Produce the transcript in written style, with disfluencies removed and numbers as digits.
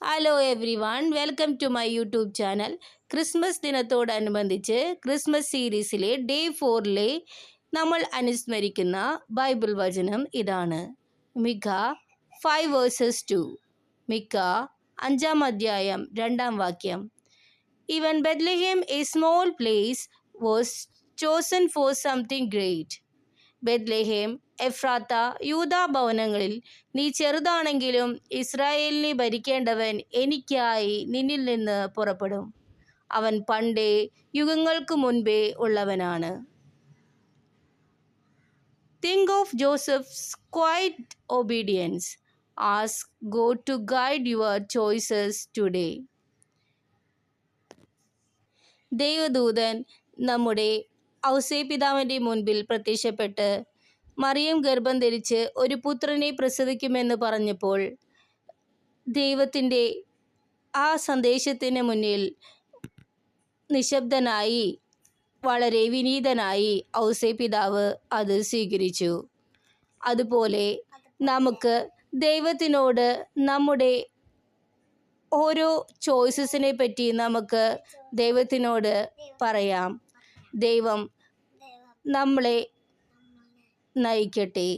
Hello everyone, welcome to my YouTube channel. Christmas ദിനത്തോടനുബന്ധിച്ച് Christmas സീരീസിലെ day 4 നമ്മൾ അനുസ്മരിക്കുന്ന Bible വചനം ഇതാണ്. മിഖ 5:2. മിഖ 5-ാം അധ്യായം 2-ാം വാക്യം. Even Bethlehem, a small place, was chosen for something great. Bethlehem, Ephrathah, യൂദാ ഭവനങ്ങളിൽ നീ ചെറുതാണെങ്കിലും ഇസ്രായേലിനെ ഭരിക്കേണ്ടവൻ എനിക്കായി നിന്നിൽ നിന്ന് പുറപ്പെടും. അവൻ പണ്ടേ യുഗങ്ങൾക്ക് മുൻപേ ഉള്ളവനാണ്. Think of Joseph's quiet obedience. Ask God to guide your choices today. ദൈവദൂതൻ നമ്മുടെ ഔസേപ്പിതാവിൻ്റെ മുൻപിൽ പ്രത്യക്ഷപ്പെട്ട് മറിയം ഗർഭം ധരിച്ച് ഒരു പുത്രനെ പ്രസവിക്കുമെന്ന് പറഞ്ഞപ്പോൾ ദൈവത്തിൻ്റെ ആ സന്ദേശത്തിന് മുന്നിൽ നിശബ്ദനായി, വളരെ വിനീതനായി ഔസേപ്പിതാവ് അത് സ്വീകരിച്ചു. അതുപോലെ നമുക്ക് ദൈവത്തിനോട് നമ്മുടെ ഓരോ ചോയ്സസിനെ പറ്റി നമുക്ക് ദൈവത്തിനോട് പറയാം. ദൈവം നമ്മളെ നയിക്കട്ടെ.